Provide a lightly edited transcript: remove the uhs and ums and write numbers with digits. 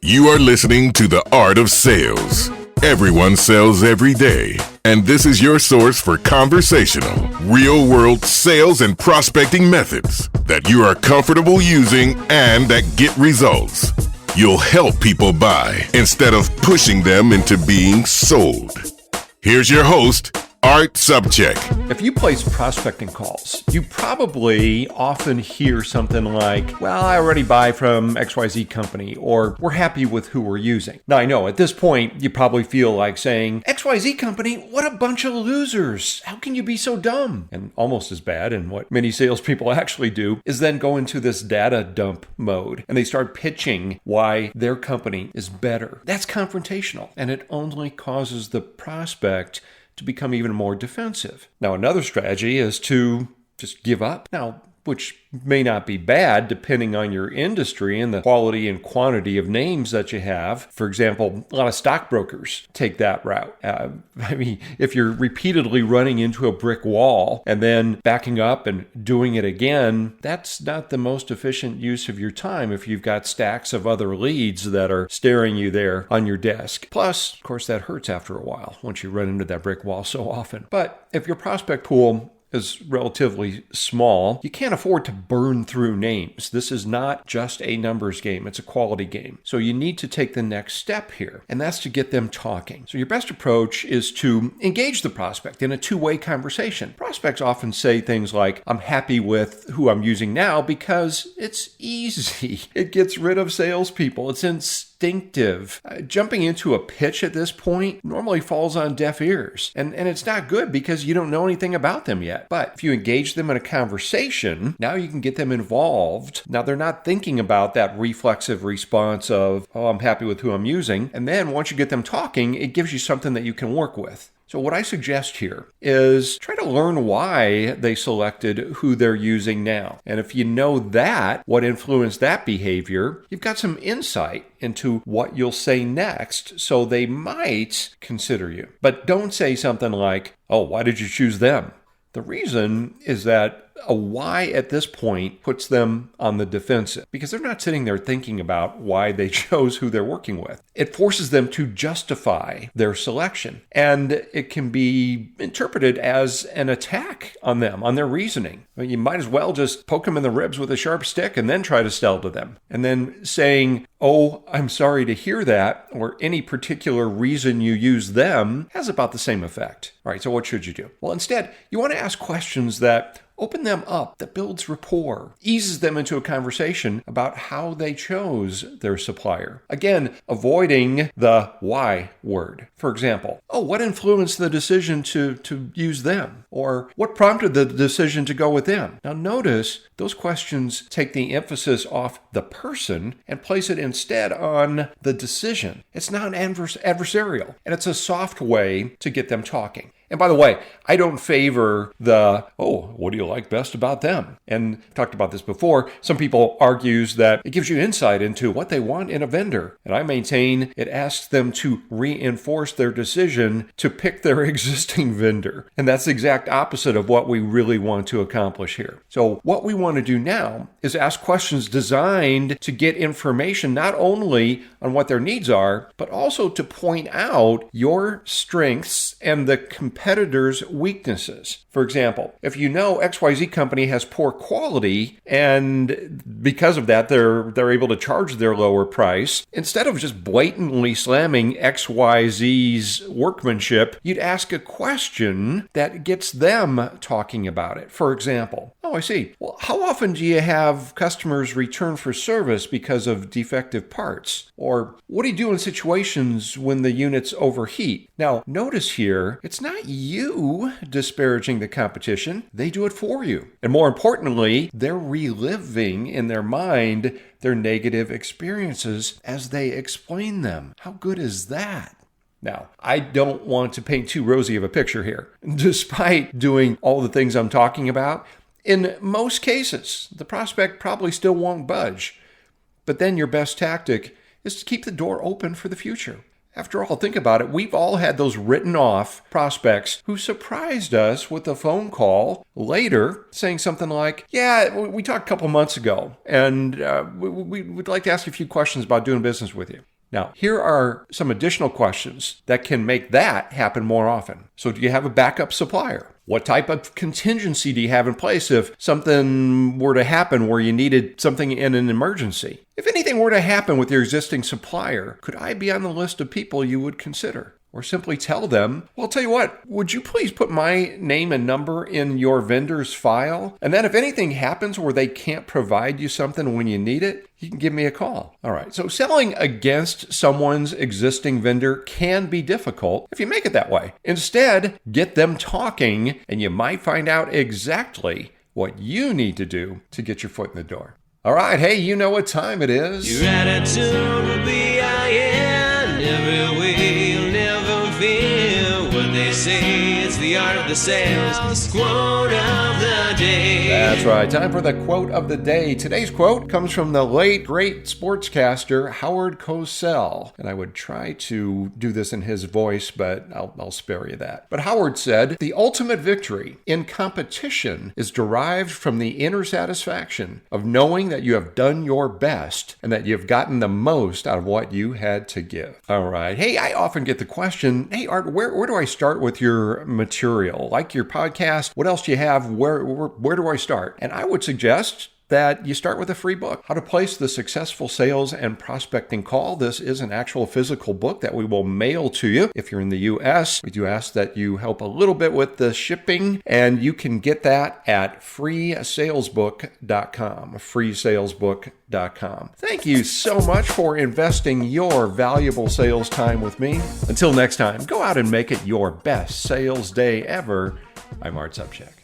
You are listening to The Art of Sales. Everyone sells every day, and this is your source for conversational, real-world sales and prospecting methods that you are comfortable using and that get results. You'll help people buy instead of pushing them into being sold. Here's your host, Art Subcheck. If you place prospecting calls, you probably often hear something like, well, I already buy from XYZ company, or we're happy with who we're using. Now, I know at this point, you probably feel like saying, XYZ company, what a bunch of losers. How can you be so dumb? And almost as bad, and what many salespeople actually do, is then go into this data dump mode, and they start pitching why their company is better. That's confrontational, and it only causes the prospect to become even more defensive. Now, another strategy is to just give up. Now, which may not be bad depending on your industry and the quality and quantity of names that you have. For example, a lot of stockbrokers take that route. If you're repeatedly running into a brick wall and then backing up and doing it again, that's not the most efficient use of your time if you've got stacks of other leads that are staring you there on your desk. Plus, of course, that hurts after a while once you run into that brick wall so often. But if your prospect pool is relatively small, you can't afford to burn through names. This is not just a numbers game, it's a quality game. So you need to take the next step here, and that's to get them talking. So your best approach is to engage the prospect in a two-way conversation. Prospects often say things like, I'm happy with who I'm using now because it's easy. It gets rid of salespeople. It's instinctive. Jumping into a pitch at this point normally falls on deaf ears. And it's not good because you don't know anything about them yet. But if you engage them in a conversation, now you can get them involved. Now they're not thinking about that reflexive response of, oh, I'm happy with who I'm using. And then once you get them talking, it gives you something that you can work with. So what I suggest here is try to learn why they selected who they're using now. And if you know that, what influenced that behavior, you've got some insight into what you'll say next, so they might consider you. But don't say something like, oh, why did you choose them? The reason is that a why at this point puts them on the defensive because they're not sitting there thinking about why they chose who they're working with. It forces them to justify their selection, and it can be interpreted as an attack on them, on their reasoning. You might as well just poke them in the ribs with a sharp stick and then try to sell to them. And then saying, oh, I'm sorry to hear that, or any particular reason you use them has about the same effect. All right, so what should you do? Well, instead, you want to ask questions that open them up, that builds rapport, eases them into a conversation about how they chose their supplier. Again, avoiding the why word. For example, oh, what influenced the decision to use them? Or what prompted the decision to go with them? Now notice those questions take the emphasis off the person and place it instead on the decision. It's not adversarial, and it's a soft way to get them talking. And by the way, I don't favor the, oh, what do you like best about them? And I've talked about this before. Some people argues that it gives you insight into what they want in a vendor. And I maintain it asks them to reinforce their decision to pick their existing vendor. And that's the exact opposite of what we really want to accomplish here. So what we want to do now is ask questions designed to get information not only on what their needs are, but also to point out your strengths and the competitors' weaknesses. For example, if you know XYZ company has poor quality and because of that they're able to charge their lower price, instead of just blatantly slamming XYZ's workmanship, you'd ask a question that gets them talking about it. For example, oh, I see. Well, how often do you have customers return for service because of defective parts? Or what do you do in situations when the units overheat? Now, notice here, it's not you disparaging the competition. They do it for you. And more importantly, they're reliving in their mind their negative experiences as they explain them. How good is that? Now, I don't want to paint too rosy of a picture here. Despite doing all the things I'm talking about, in most cases, the prospect probably still won't budge. But then your best tactic is to keep the door open for the future. After all, think about it. We've all had those written off prospects who surprised us with a phone call later saying something like, yeah, we talked a couple months ago, and we'd like to ask you a few questions about doing business with you. Now, here are some additional questions that can make that happen more often. So do you have a backup supplier? What type of contingency do you have in place if something were to happen where you needed something in an emergency? If anything were to happen with your existing supplier, could I be on the list of people you would consider? Or simply tell them, well, I'll tell you what, would you please put my name and number in your vendor's file? And then if anything happens where they can't provide you something when you need it, you can give me a call. All right, so selling against someone's existing vendor can be difficult if you make it that way. Instead, get them talking and you might find out exactly what you need to do to get your foot in the door. All right, hey, you know what time it is. Your attitude will be iron every way. You'll never feel what they say. It's the art of the sales. Quote of the day. That's right. Time for the quote of the day. Today's quote comes from the late, great sportscaster Howard Cosell. And I would try to do this in his voice, but I'll spare you that. But Howard said, "The ultimate victory in competition is derived from the inner satisfaction of knowing that you have done your best and that you've gotten the most out of what you had to give." All right. Hey, I often get the question, hey, Art, where do I start with your material? Like your podcast, what else do you have? Where do I start? And I would suggest that you start with a free book, How to Place the Successful Sales and Prospecting Call. This is an actual physical book that we will mail to you. If you're in the U.S., we do ask that you help a little bit with the shipping, and you can get that at freesalesbook.com, freesalesbook.com. Thank you so much for investing your valuable sales time with me. Until next time, go out and make it your best sales day ever. I'm Art Subcheck.